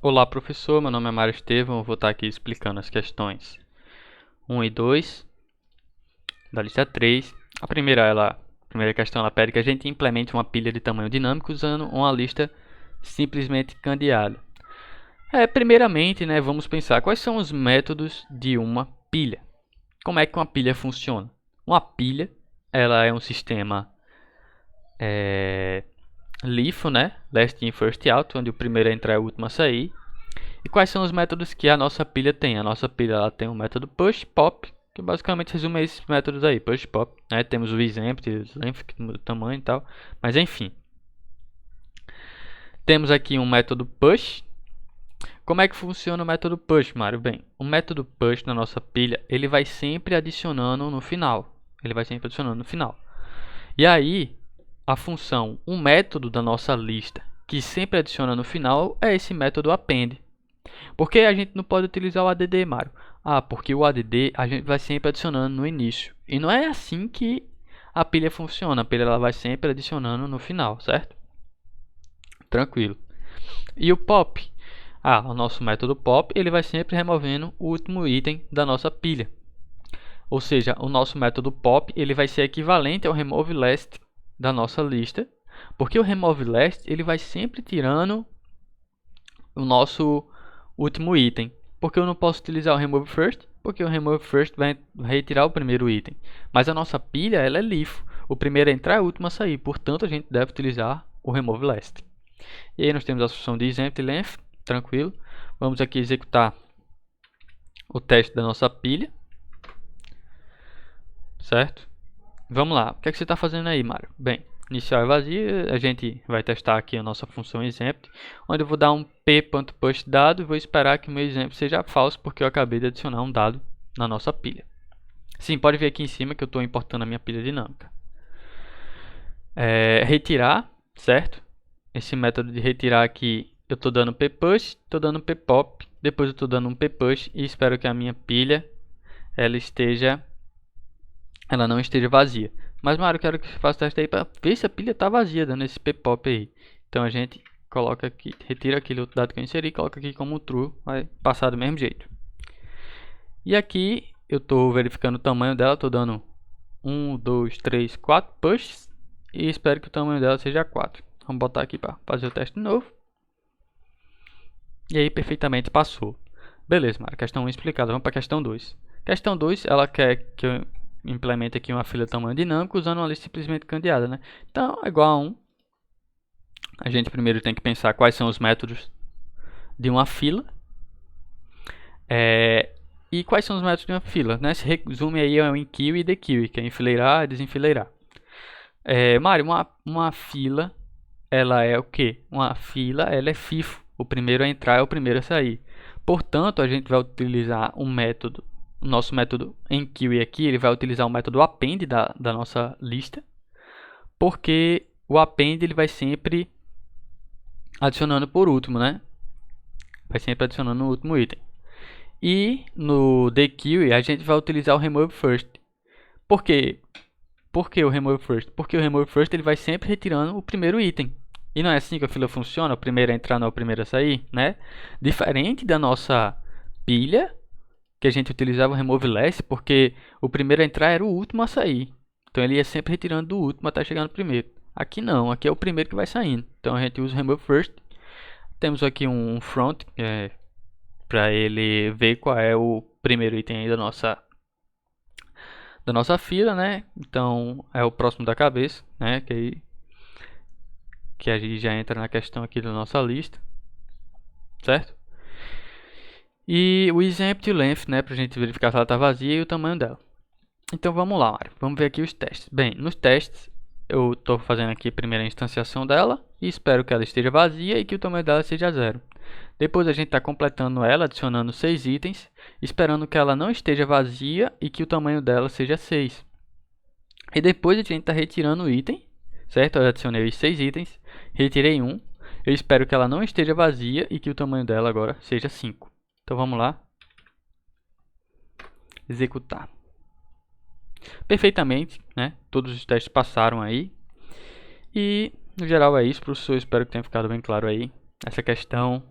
Olá, professor. Meu nome é Mário Estevão. Eu vou estar aqui explicando as questões 1 e 2 da lista 3. A primeira questão ela pede que a gente implemente uma pilha de tamanho dinâmico usando uma lista simplesmente candeada. Primeiramente, vamos pensar quais são os métodos de uma pilha. Como é que uma pilha funciona? Uma pilha ela é um sistema LIFO, Last in, First out, onde o primeiro a entrar é o último a sair. E quais são os métodos que a nossa pilha tem? A nossa pilha ela tem o método push, pop, que basicamente resume esses métodos aí, push, pop. Temos o exempt, length, que muda o tamanho e tal, mas enfim. Temos aqui um método push. Como é que funciona o método push, Mário? Bem, o método push na nossa pilha, ele vai sempre adicionando no final. E aí, a função, um método da nossa lista, que sempre adiciona no final, é esse método append. Por que a gente não pode utilizar o add, Mário? Porque o add a gente vai sempre adicionando no início. E não é assim que a pilha funciona. A pilha ela vai sempre adicionando no final, certo? Tranquilo. E o pop? O nosso método pop ele vai sempre removendo o último item da nossa pilha. Ou seja, o nosso método pop ele vai ser equivalente ao remove last da nossa lista. Porque o remove last ele vai sempre tirando o nosso último item. Porque eu não posso utilizar o remove first? Porque o remove first vai retirar o primeiro item. Mas a nossa pilha ela é LIFO. O primeiro a entrar é o último a sair. Portanto, a gente deve utilizar o remove last. E aí nós temos a função de exempt length. Tranquilo. Vamos aqui executar o teste da nossa pilha. Certo? Vamos lá. O que é que você está fazendo aí, Mário? Bem, inicial é vazia, a gente vai testar aqui a nossa função exempt, onde eu vou dar um p.push dado e vou esperar que o meu exemplo seja falso, porque eu acabei de adicionar um dado na nossa pilha. Sim, pode ver aqui em cima que eu estou importando a minha pilha dinâmica. Retirar, certo? Esse método de retirar aqui, eu estou dando p.push, estou dando p.pop, depois eu estou dando um p.push e espero que a minha pilha ela não esteja vazia. Mas, Mário, eu quero que você faça o teste aí para ver se a pilha está vazia, dando esse p-pop aí. Então, a gente coloca aqui, retira aquele outro dado que eu inseri, coloca aqui como true, vai passar do mesmo jeito. E aqui, eu estou verificando o tamanho dela, estou dando 1, 2, 3, 4 pushes. E espero que o tamanho dela seja 4. Vamos botar aqui para fazer o teste de novo. E aí, perfeitamente passou. Beleza, Mário, questão 1 explicada. Vamos para a questão 2. Questão 2, ela quer que eu implemente aqui uma fila de tamanho dinâmico usando uma lista simplesmente candeada, Então, é igual a 1. A gente primeiro tem que pensar quais são os métodos de uma fila. E quais são os métodos de uma fila, Se resume aí ao enqueue e dequeue, que é enfileirar e desenfileirar. Mário, uma fila, ela é o quê? Uma fila, ela é FIFO. O primeiro a entrar é o primeiro a sair. Portanto, a gente vai utilizar um método. O nosso método enqueue aqui, ele vai utilizar o método append da nossa lista, porque o append ele vai sempre adicionando por último, Vai sempre adicionando no último item. E no dequeue a gente vai utilizar o remove first. Por quê? Por que o remove first? Porque o remove first ele vai sempre retirando o primeiro item. E não é assim que a fila funciona, o primeiro a entrar não é o primeiro a sair, Diferente da nossa pilha, que a gente utilizava o remove last, porque o primeiro a entrar era o último a sair. Então ele ia sempre retirando do último até chegar no primeiro. Aqui não, aqui é o primeiro que vai saindo. Então a gente usa o remove first. Temos aqui um front, para ele ver qual é o primeiro item aí da nossa fila, Então é o próximo da cabeça, que a gente já entra na questão aqui da nossa lista, certo? E o exempt length, para a gente verificar se ela está vazia e o tamanho dela. Então vamos lá, Mário. Vamos ver aqui os testes. Bem, nos testes eu estou fazendo aqui a primeira instanciação dela e espero que ela esteja vazia e que o tamanho dela seja 0. Depois a gente está completando ela, adicionando 6 itens, esperando que ela não esteja vazia e que o tamanho dela seja 6. E depois a gente está retirando o item, certo? Eu adicionei os 6 itens, retirei um. Eu espero que ela não esteja vazia e que o tamanho dela agora seja 5. Então vamos lá. Executar. Perfeitamente, Todos os testes passaram aí. E no geral é isso, professor. Espero que tenha ficado bem claro aí essa questão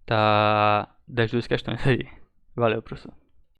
das duas questões aí. Valeu, professor.